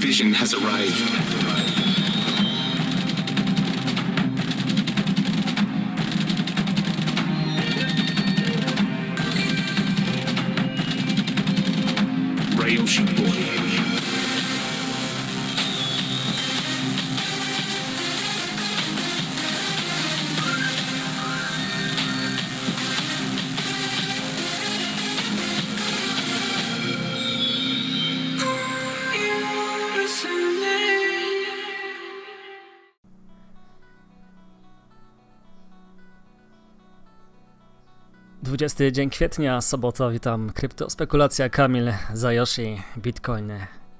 vision has arrived. Ryoshi Boy. Dwudziesty dzień kwietnia, sobota, witam. Kryptospekulacja, Kamil, Zayoshi, Bitcoin,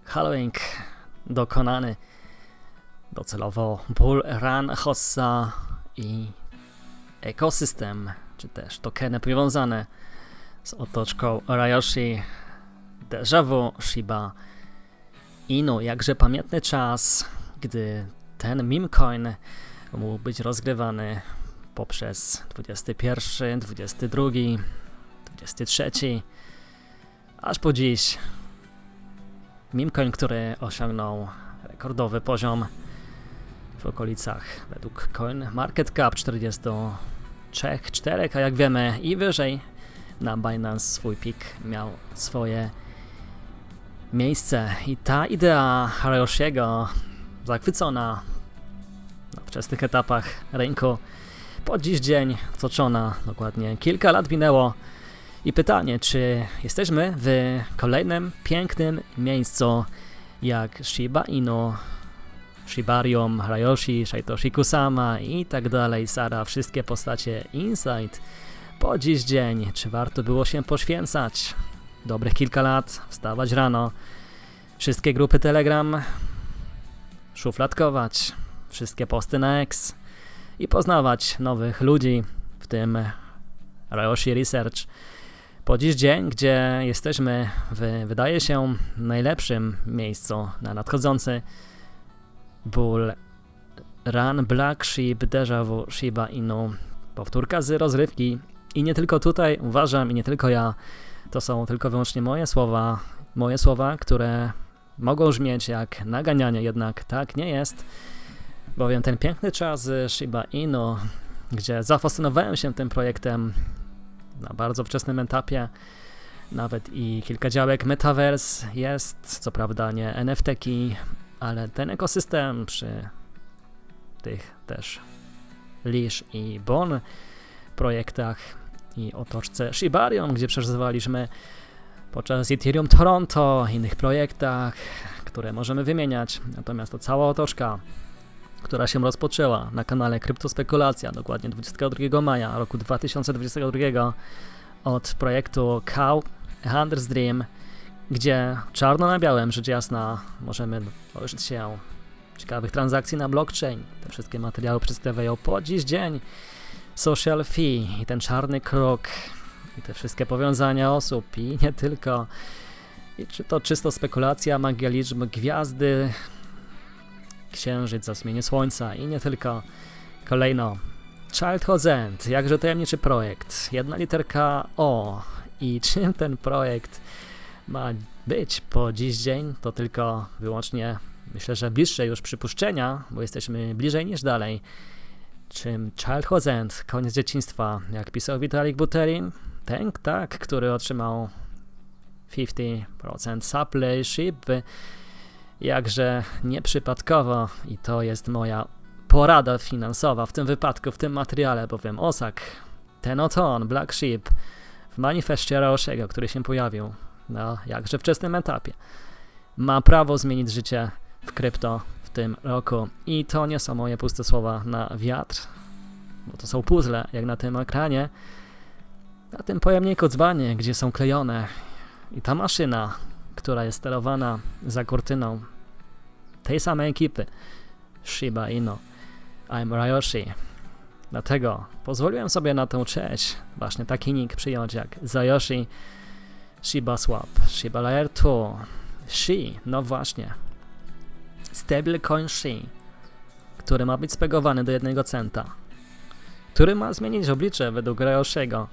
Halving dokonany. Docelowo bull run Hossa i ekosystem, czy też tokeny powiązane z otoczką Ryoshi, Déjà Vu, Shiba Inu. Jakże pamiętny czas, gdy ten meme coin mógł być rozgrywany poprzez 21, 22, 23, aż po dziś meme coin, który osiągnął rekordowy poziom w okolicach według Coin Market Cap 43,4, a jak wiemy i wyżej na Binance swój pik miał swoje miejsce. I ta idea Ryoshiego zachwycona na wczesnych etapach rynku po dziś dzień toczona, dokładnie kilka lat minęło i pytanie, czy jesteśmy w kolejnym pięknym miejscu jak Shiba Inu, Shibarium, Ryoshi, Satoshi Kusama i tak dalej, Sara, wszystkie postacie Inside po dziś dzień. Czy warto było się poświęcać dobrych kilka lat, wstawać rano, wszystkie grupy Telegram szufladkować, wszystkie posty na X i poznawać nowych ludzi, w tym Ryoshi Research. Po dziś dzień, gdzie jesteśmy w, wydaje się, najlepszym miejscu na nadchodzący bull run Black Sheep, Déjà Vu, Shiba Inu. Powtórka z rozrywki i nie tylko tutaj, uważam, i nie tylko ja, to są tylko wyłącznie moje słowa, które mogą brzmieć jak naganianie, jednak tak nie jest. Bowiem ten piękny czas z Shiba Inu, gdzie zafascynowałem się tym projektem na bardzo wczesnym etapie, nawet i kilka działek Metaverse jest, co prawda nie NFT-ki, ale ten ekosystem przy tych też Leash i Bon projektach i otoczce Shibarium, gdzie przeżywaliśmy podczas Ethereum Toronto, innych projektach, które możemy wymieniać, natomiast to cała otoczka, która się rozpoczęła na kanale Kryptospekulacja, dokładnie 22 maja roku 2022 od projektu Cow Hunter's Dream, gdzie czarno na białym, rzecz jasna, możemy dożyć się ciekawych transakcji na blockchain. Te wszystkie materiały przedstawiają po dziś dzień social fee i ten czarny krok i te wszystkie powiązania osób i nie tylko. I czy to czysto spekulacja, magia liczb, gwiazdy, księżyc, zasmienie słońca i nie tylko. Kolejno Childhood's End, jakże tajemniczy projekt, jedna literka O. I czym ten projekt ma być po dziś dzień, to tylko wyłącznie, myślę, że bliższe już przypuszczenia, bo jesteśmy bliżej niż dalej. Czym Childhood's End, koniec dzieciństwa, jak pisał Vitalik Buterin, ten, tak, który otrzymał 50% supplyship, jakże nieprzypadkowo, i to jest moja porada finansowa w tym wypadku, w tym materiale, bowiem Osak, ten oto on, Black Sheep, w manifestie Ryoshiego, który się pojawił na jakże wczesnym etapie, ma prawo zmienić życie w krypto w tym roku. I to nie są moje puste słowa na wiatr, bo to są puzzle, jak na tym ekranie, na tym pojemniku dzbanie, gdzie są klejone, i ta maszyna, która jest sterowana za kurtyną tej samej ekipy, Shiba Inu, I'm Ryoshi. Dlatego pozwoliłem sobie na tę cześć, właśnie taki nick przyjąć jak Zayoshi, Shiba Swap, Shiba Layer 2, Shi, no właśnie, stablecoin Shi, który ma być spegowany do 1 centa, który ma zmienić oblicze według Ryoshiego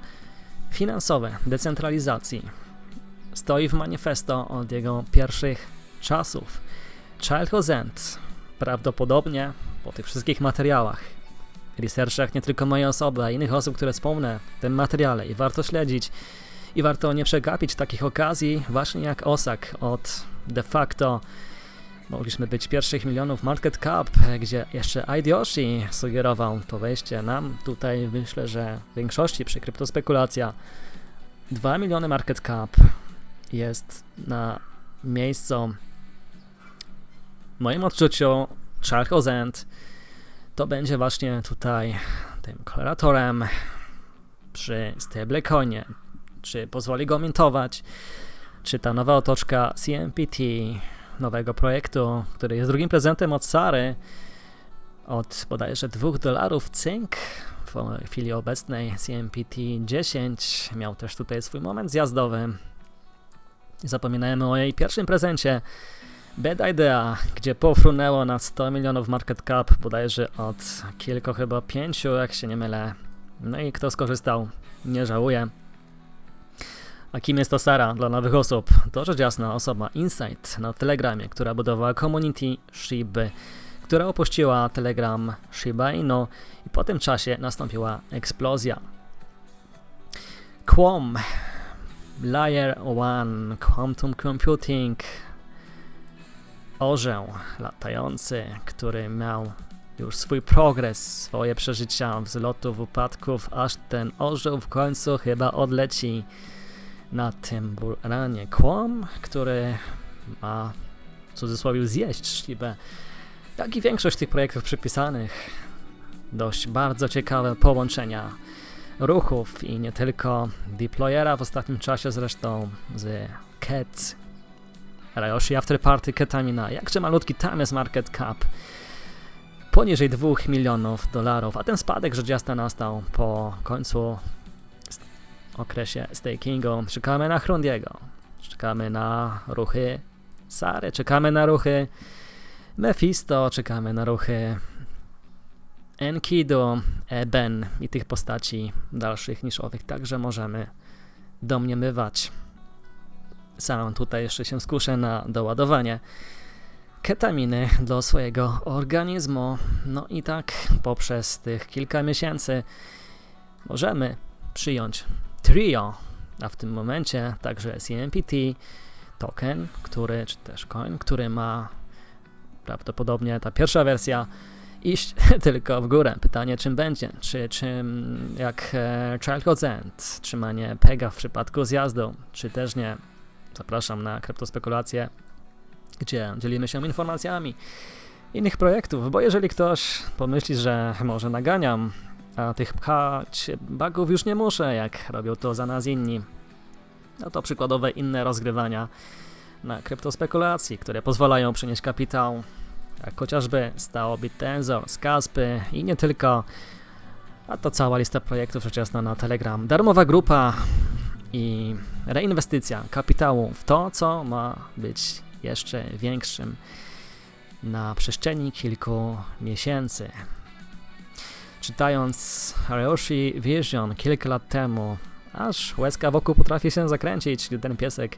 finansowe decentralizacji. Stoi w manifesto od jego pierwszych czasów. Childhood's End prawdopodobnie po tych wszystkich materiałach, researchach nie tylko mojej osoby, a innych osób, które wspomnę w tym materiale i warto śledzić i warto nie przegapić takich okazji właśnie jak Osak od de facto mogliśmy być pierwszych milionów market cap, gdzie jeszcze Ideoshi sugerował to wejście nam. Tutaj myślę, że w większości przy kryptospekulacja 2 miliony market cap jest na miejscu w moim odczuciu Childhood's End. To będzie właśnie tutaj tym koleratorem przy stablecoinie. Czy pozwoli go mintować, czy ta nowa otoczka CMPT, nowego projektu, który jest drugim prezentem od Sary, od bodajże $2 cynk. W chwili obecnej CMPT 10 miał też tutaj swój moment zjazdowy. Zapominajmy o jej pierwszym prezencie Bad Idea, gdzie pofrunęło na 100 milionów market cap, bodajże od kilku, chyba 5, jak się nie mylę. No i kto skorzystał, nie żałuje. A kim jest to Sara dla nowych osób? To rzecz jasna osoba Insight na Telegramie, która budowała community Shiby, która opuściła Telegram Shiba Inu i po tym czasie nastąpiła eksplozja. Quom, Layer One, Quantum Computing, orzeł latający, który miał już swój progres, swoje przeżycia, wzlotów, upadków, aż ten orzeł w końcu chyba odleci na tym buranie. Quom, który ma w cudzysłowie zjeść Shibę, jak i większość tych projektów przypisanych. Dość bardzo ciekawe połączenia ruchów i nie tylko deployera w ostatnim czasie zresztą z Ket, Ryoshi Afterparty, Ketamina. Jakże malutki tam jest market cap. Poniżej $2 milionów, a ten spadek rzecz jasna nastał po końcu okresie stakingu. Czekamy na Hrundiego, czekamy na ruchy Sary, czekamy na ruchy Mephisto, czekamy na ruchy Enkidu, Eben i tych postaci dalszych niszowych, także możemy domniemywać. Sam tutaj jeszcze się skuszę na doładowanie ketaminy do swojego organizmu. No i tak poprzez tych kilka miesięcy możemy przyjąć trio, a w tym momencie także CMPT, token, czy też coin, który ma prawdopodobnie ta pierwsza wersja iść tylko w górę. Pytanie czym będzie, czym jak Childhood's End, trzymanie pega w przypadku zjazdu, czy też nie. Zapraszam na kryptospekulacje, gdzie dzielimy się informacjami innych projektów, bo jeżeli ktoś pomyśli, że może naganiam, a tych pchać bugów już nie muszę, jak robią to za nas inni, no to przykładowe inne rozgrywania na kryptospekulacji, które pozwalają przynieść kapitał, jak chociażby Stao, BitTensor, Skaspy i nie tylko, a to cała lista projektów rzecz jasna na Telegram. Darmowa grupa i reinwestycja kapitału w to, co ma być jeszcze większym na przestrzeni kilku miesięcy. Czytając Ryoshi Vision kilka lat temu, aż łezka wokół potrafi się zakręcić, gdy ten piesek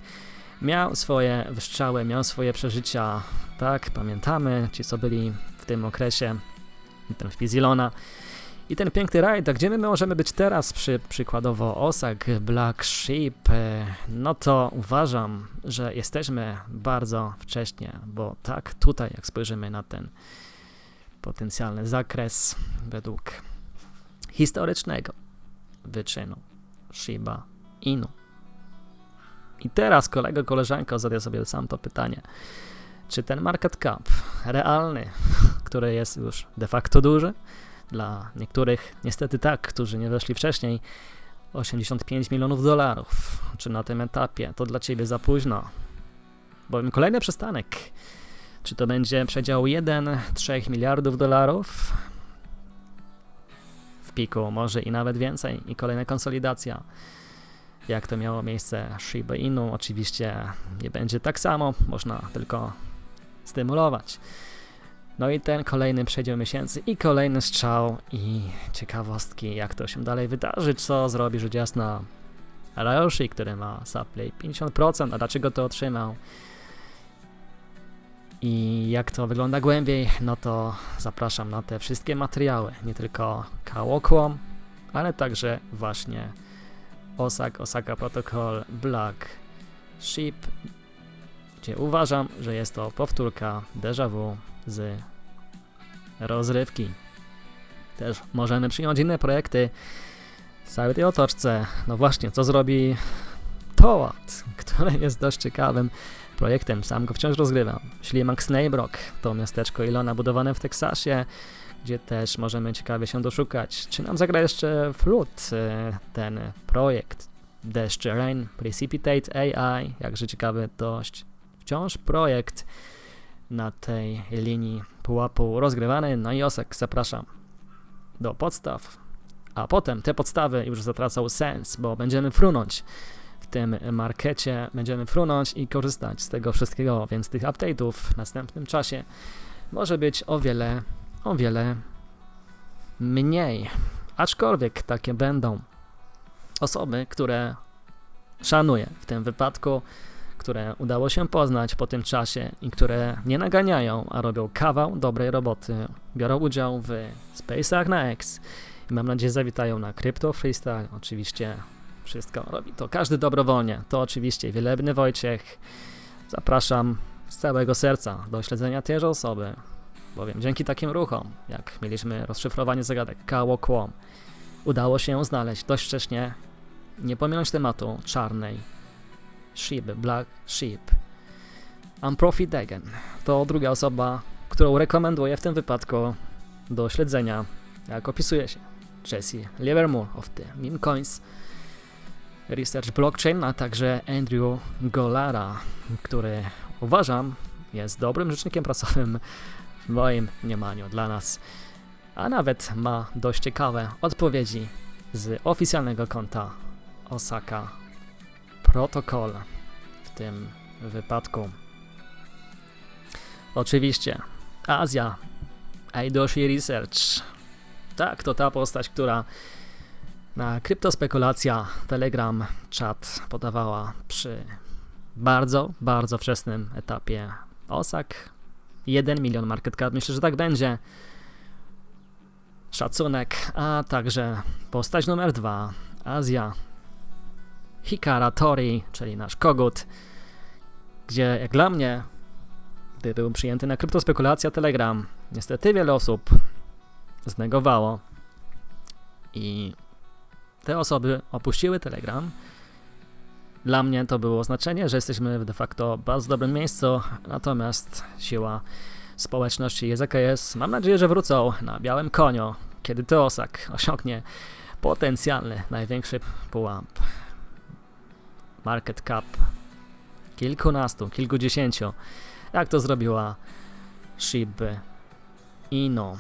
miał swoje wystrzały, miał swoje przeżycia. Tak, pamiętamy, ci co byli w tym okresie, ten wpis Ilona i ten piękny rajd, a gdzie my możemy być teraz przy przykładowo Osak, Black Sheep, no to uważam, że jesteśmy bardzo wcześnie, bo tak tutaj jak spojrzymy na ten potencjalny zakres według historycznego wyczynu Shiba Inu. I teraz koleżanko, zadaj sobie sam to pytanie. Czy ten market cap realny, który jest już de facto duży, dla niektórych niestety tak, którzy nie weszli wcześniej, $85 milionów, czy na tym etapie to dla Ciebie za późno? Bowiem kolejny przystanek, czy to będzie przedział 1-3 miliardów dolarów w piku, może i nawet więcej, i kolejna konsolidacja, jak to miało miejsce Shiba Inu. Oczywiście nie będzie tak samo, można tylko stymulować. No i ten kolejny przedział miesięcy i kolejny strzał i ciekawostki, jak to się dalej wydarzy, co zrobi rzecz jasna Ryoshi, który ma supply 50%, a dlaczego to otrzymał? I jak to wygląda głębiej, no to zapraszam na te wszystkie materiały, nie tylko Kałokłom, ale także właśnie Osaka Protocol, Black Sheep, gdzie uważam, że jest to powtórka déjà vu z rozrywki. Też możemy przyjąć inne projekty w całej tej otoczce. No właśnie, co zrobi Toad, który jest dość ciekawym projektem, sam go wciąż rozgrywam. Ślimak Snaybrook to miasteczko Ilona budowane w Teksasie, gdzie też możemy ciekawie się doszukać. Czy nam zagra jeszcze Flood, ten projekt Dash Rain, Precipitate AI, jakże ciekawy dość wciąż projekt na tej linii pułapu rozgrywany. No i Osek, zapraszam do podstaw, a potem te podstawy już zatracą sens, bo będziemy frunąć w tym markecie, będziemy frunąć i korzystać z tego wszystkiego, więc tych update'ów w następnym czasie może być o wiele mniej. Aczkolwiek takie będą osoby, które szanuję w tym wypadku, które udało się poznać po tym czasie i które nie naganiają, a robią kawał dobrej roboty, biorą udział w Space'ach na X i mam nadzieję zawitają na Crypto Freestyle. Oczywiście wszystko robi to każdy dobrowolnie. To oczywiście Wielebny Wojciech. Zapraszam z całego serca do śledzenia tejże osoby, bowiem dzięki takim ruchom, jak mieliśmy rozszyfrowanie zagadek Kałokłom, udało się znaleźć dość wcześnie, nie pominąć tematu czarnej Sheep, Black Sheep. Amprofi Degen to druga osoba, którą rekomenduję w tym wypadku do śledzenia, jak opisuje się Jesse Livermore of the Meme Coins Research Blockchain, a także Andrew Golara, który uważam jest dobrym rzecznikiem prasowym w moim mniemaniu dla nas, a nawet ma dość ciekawe odpowiedzi z oficjalnego konta Osaka Protocol w tym wypadku. Oczywiście Azja, Eidoshi Research. Tak, to ta postać, która na kryptospekulacja Telegram czat podawała przy bardzo wczesnym etapie Osak. 1 milion market cap, myślę, że tak będzie. Szacunek, a także postać numer 2, Azja. Hikara Tori, czyli nasz kogut, gdzie jak dla mnie, gdy był przyjęty na kryptospekulacja Telegram, niestety wiele osób znegowało i te osoby opuściły Telegram. Dla mnie to było oznaczenie, że jesteśmy w de facto bardzo dobrym miejscu, natomiast siła społeczności jest jaka jest. Mam nadzieję, że wrócą na białym koniu, kiedy to Osak osiągnie potencjalny, największy pułap. Market cap kilkunastu, kilkudziesięciu, jak to zrobiła Shiba Inu.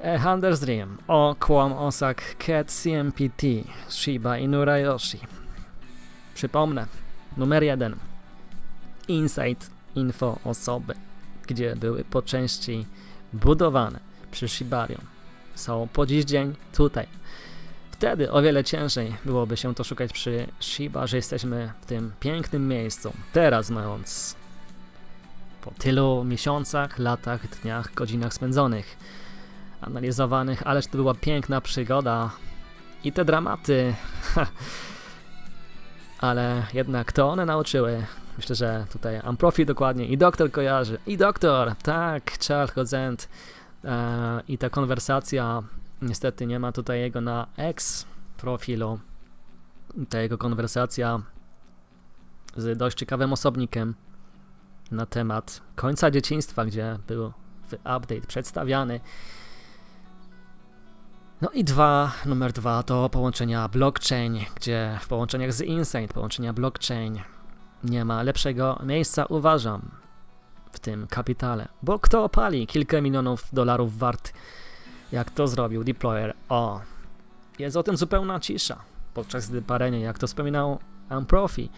Hunter's Dream, Okłam Osak, Cat CMPT, Shiba Inu Ryoshi. Przypomnę, numer 1, Insight Info osoby, gdzie były po części budowane przy Shibarium, są po dziś dzień tutaj. Wtedy o wiele ciężej byłoby się to szukać przy Shiba, że jesteśmy w tym pięknym miejscu. Teraz, mając po tylu miesiącach, latach, dniach, godzinach spędzonych, analizowanych, ależ to była piękna przygoda i te dramaty, ale jednak to one nauczyły. Myślę, że tutaj Amprofi dokładnie i doktor kojarzy. I doktor, tak, Charles Hodzent i ta konwersacja, niestety nie ma tutaj jego na X profilu. Ta jego konwersacja z dość ciekawym osobnikiem na temat końca dzieciństwa, gdzie był update przedstawiany. No i numer 2 to połączenia blockchain, gdzie w połączeniach z Insane, połączenia blockchain nie ma lepszego miejsca, uważam, w tym kapitale. Bo kto opali kilka milionów dolarów wart, jak to zrobił Deployer? O, jest o tym zupełna cisza, podczas gdy parenie, jak to wspominał Amprofi,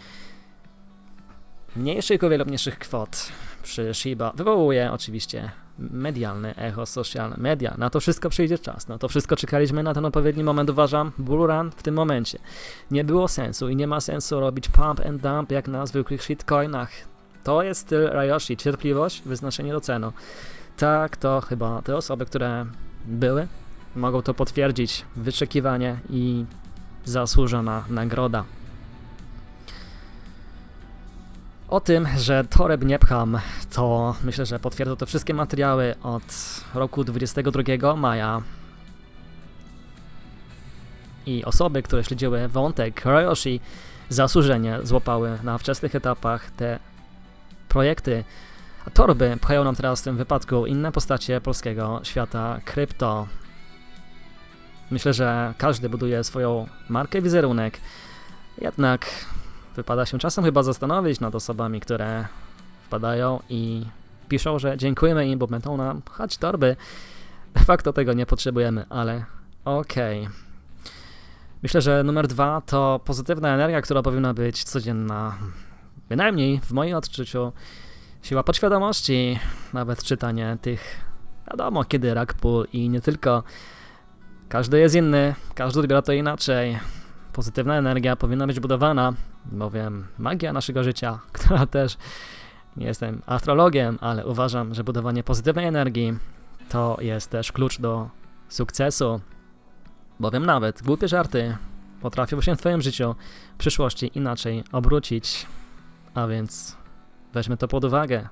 mniejszych o wiele mniejszych kwot przy Shiba wywołuje oczywiście medialne echo, social media. Na to wszystko przyjdzie czas. Na to wszystko czekaliśmy na ten odpowiedni moment, uważam. Bull run w tym momencie. Nie było sensu i nie ma sensu robić pump and dump jak na zwykłych shitcoinach. To jest styl Ryoshi. Cierpliwość, wyznaczenie do cenu. Tak, to chyba te osoby, które były, mogą to potwierdzić. Wyczekiwanie i zasłużona nagroda. O tym, że toreb nie pcham, to myślę, że potwierdzą to wszystkie materiały od roku 22 maja. I osoby, które śledziły wątek Ryoshi, zasłużenie złapały na wczesnych etapach te projekty. A torby pchają nam teraz w tym wypadku inne postacie polskiego świata krypto. Myślę, że każdy buduje swoją markę, wizerunek, jednak wypada się czasem chyba zastanowić nad osobami, które wpadają i piszą, że dziękujemy im, bo będą nam pchać torby. De facto tego nie potrzebujemy, ale okej. Myślę, że numer 2 to pozytywna energia, która powinna być codzienna. Bynajmniej w moim odczuciu siła podświadomości, nawet czytanie tych, wiadomo kiedy rug pull i nie tylko. Każdy jest inny, każdy odbiera to inaczej. Pozytywna energia powinna być budowana, bowiem magia naszego życia, która też, nie jestem astrologiem, ale uważam, że budowanie pozytywnej energii to jest też klucz do sukcesu, bowiem nawet głupie żarty potrafią się w twoim życiu w przyszłości inaczej obrócić, a więc weźmy to pod uwagę.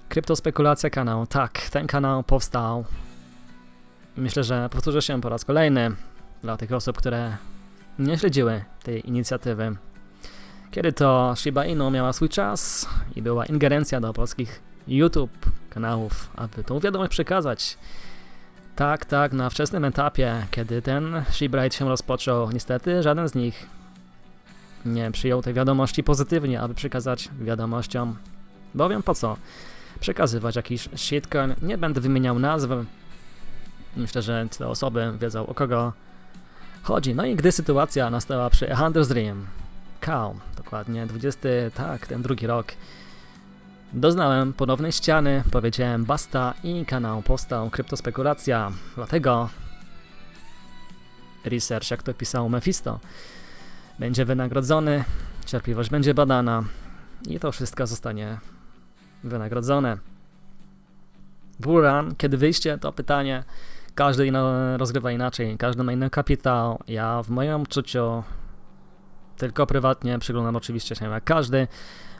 Kryptospekulacja kanał, tak, ten kanał powstał. Myślę, że powtórzę się po raz kolejny dla tych osób, które nie śledziły tej inicjatywy. Kiedy to Shiba Inu miała swój czas i była ingerencja do polskich YouTube kanałów, aby tą wiadomość przekazać. Tak, na wczesnym etapie, kiedy ten Shiba Ride się rozpoczął, niestety żaden z nich nie przyjął tej wiadomości pozytywnie, aby przekazać wiadomościom. Bowiem po co przekazywać jakiś shitcoin? Nie będę wymieniał nazw. Myślę, że te osoby wiedzą, o kogo chodzi. No i gdy sytuacja nastała przy Hunter's Dream, dokładnie ten drugi rok, doznałem ponownej ściany, powiedziałem basta i kanał powstał Kryptospekulacja. Dlatego research, jak to pisał Mephisto, będzie wynagrodzony, cierpliwość będzie badana i to wszystko zostanie wynagrodzone. Bull run, kiedy wyjście, to pytanie. Każdy rozgrywa inaczej, każdy ma inny kapitał. Ja w moim odczuciu tylko prywatnie przyglądam oczywiście się jak każdy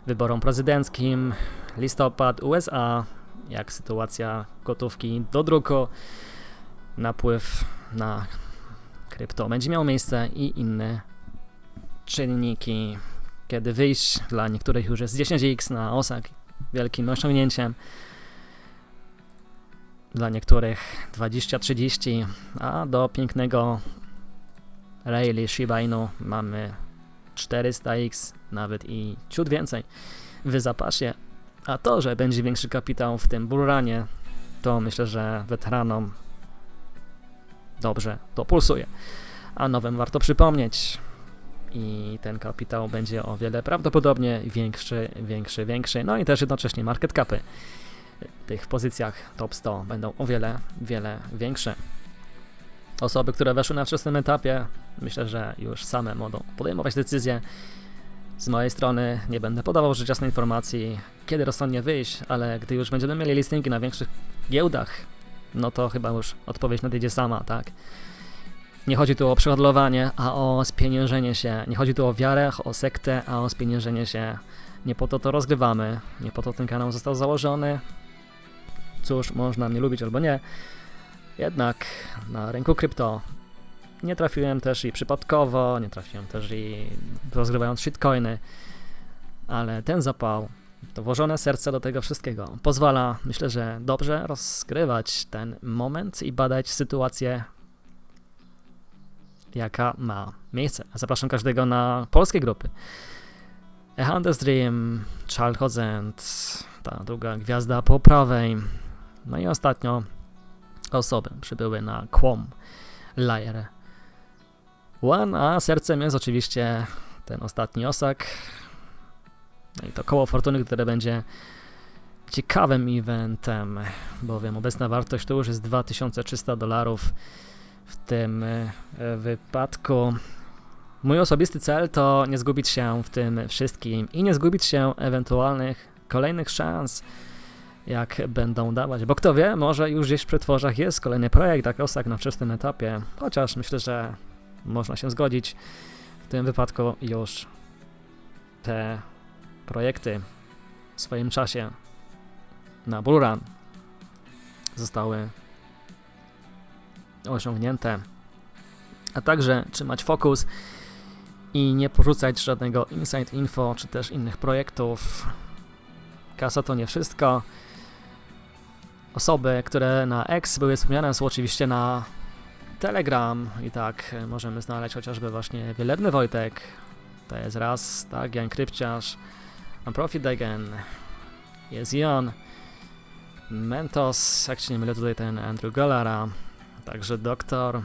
wyborom prezydenckim, listopad, USA, jak sytuacja gotówki do druku, napływ na krypto będzie miał miejsce i inne czynniki. Kiedy wyjść, dla niektórych już jest 10x na OSAK wielkim osiągnięciem, dla niektórych 20-30, a do pięknego Rally Shiba Inu mamy 400x, nawet i ciut więcej w zapasie. A to, że będzie większy kapitał w tym bullrunie, to myślę, że weteranom dobrze to pulsuje. A nowym warto przypomnieć. I ten kapitał będzie o wiele prawdopodobnie większy. No i też jednocześnie market capy tych w pozycjach top 100 będą o wiele większe. Osoby, które weszły na wczesnym etapie, myślę, że już same mogą podejmować decyzje. Z mojej strony nie będę podawał rzecz jasnej informacji, kiedy rozsądnie wyjść, ale gdy już będziemy mieli listingi na większych giełdach, no to chyba już odpowiedź nadejdzie sama, tak? Nie chodzi tu o przehandlowanie, a o spieniężenie się. Nie chodzi tu o wiarę, o sektę, a o spieniężenie się. Nie po to rozgrywamy, nie po to ten kanał został założony. Cóż, można mnie lubić albo nie. Jednak na rynku krypto nie trafiłem też i przypadkowo, nie trafiłem też i rozgrywając shitcoiny, ale ten zapał, to włożone serce do tego wszystkiego pozwala, myślę, że dobrze rozgrywać ten moment i badać sytuację, jaka ma miejsce. Zapraszam każdego na polskie grupy. A Hunter's Dream, Charles Hozent, ta druga gwiazda po prawej, no i ostatnio osoby przybyły na Quom Layer One, a sercem jest oczywiście ten ostatni osak. No i to koło fortuny, które będzie ciekawym eventem, bowiem obecna wartość to już jest $2300 w tym wypadku. Mój osobisty cel to nie zgubić się w tym wszystkim i nie zgubić się ewentualnych kolejnych szans, jak będą dawać, bo kto wie, może już gdzieś w przetworzach jest kolejny projekt, jak osak na wczesnym etapie, chociaż myślę, że można się zgodzić, w tym wypadku już te projekty w swoim czasie na Bull Run zostały osiągnięte, a także trzymać fokus i nie porzucać żadnego inside info, czy też innych projektów. Kasa to nie wszystko. Osoby, które na X były wspomniane, są oczywiście na Telegram i tak możemy znaleźć chociażby właśnie Wielebny Wojtek, to jest raz, tak, Jan Krypciarz, Profit Again, jest Ion, Mentos, jak się nie mylę tutaj ten Andrew Gallara, także Doktor,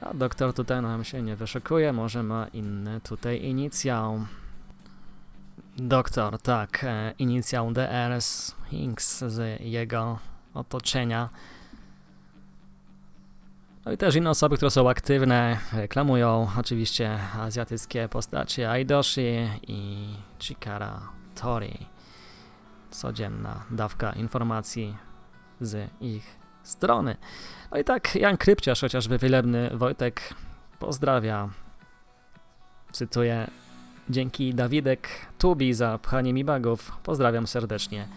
a Doktor tutaj nam się nie wyszukuje, może ma inny tutaj inicjał. Doktor, tak, inicjał DR Hinks z jego otoczenia. No i też inne osoby, które są aktywne, reklamują oczywiście azjatyckie postacie Aidoshi i Chikara Tori. Codzienna dawka informacji z ich strony. No i tak Jan Krypciarz, chociażby Wielebny Wojtek, pozdrawia. Cytuję: dzięki Dawidek Tubi za pchanie mi bagów. Pozdrawiam serdecznie.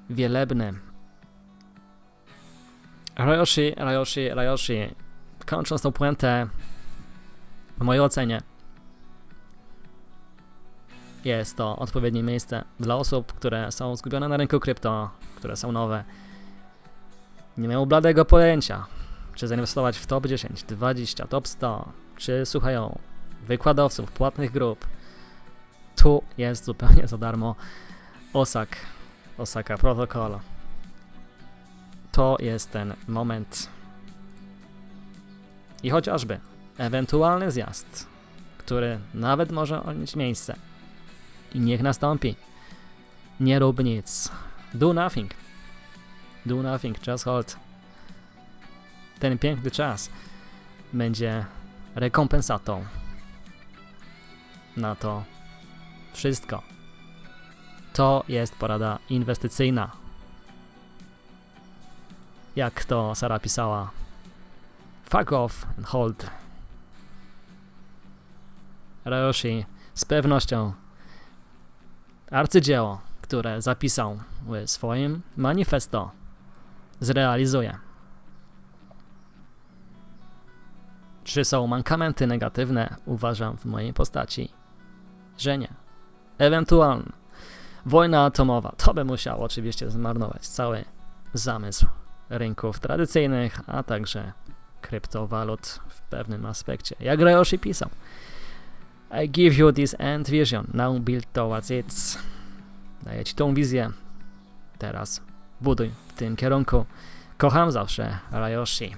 Wielebny. Ryoshi. Kończąc tą puentę, w mojej ocenie jest to odpowiednie miejsce dla osób, które są zgubione na rynku krypto, które są nowe. Nie mają bladego pojęcia, czy zainwestować w top 10, 20, top 100, czy słuchają wykładowców, płatnych grup. Tu jest zupełnie za darmo Osaka Protocol. To jest ten moment. I chociażby ewentualny zjazd, który nawet może mieć miejsce i niech nastąpi. Nie rób nic. Do nothing. Do nothing, just hold. Ten piękny czas będzie rekompensatą na to wszystko. To jest porada inwestycyjna. Jak to Sara pisała, fuck off and hold. Ryoshi z pewnością arcydzieło, które zapisał w swoim manifesto, zrealizuje. Czy są mankamenty negatywne? Uważam w mojej postaci, że nie. Ewentualnie wojna atomowa, to by musiało oczywiście zmarnować cały zamysł rynków tradycyjnych, a także kryptowalut w pewnym aspekcie. Jak Ryoshi pisał, I give you this end vision, now build towards it. Daję ci tą wizję, teraz buduj w tym kierunku. Kocham zawsze Ryoshi.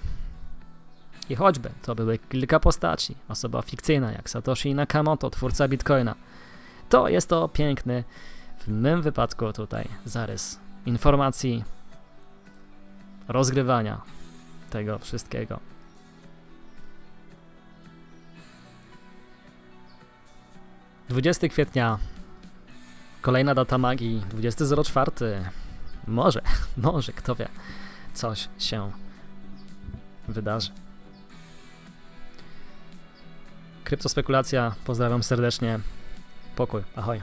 I choćby to były kilka postaci, osoba fikcyjna jak Satoshi Nakamoto, twórca Bitcoina, to jest to piękny, w mym wypadku tutaj, zarys informacji, rozgrywania tego wszystkiego. 20 kwietnia, kolejna data magii, 20.04. Może, kto wie, coś się wydarzy. Kryptospekulacja, pozdrawiam serdecznie. Pokój, ahoj.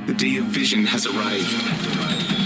The day of vision has arrived.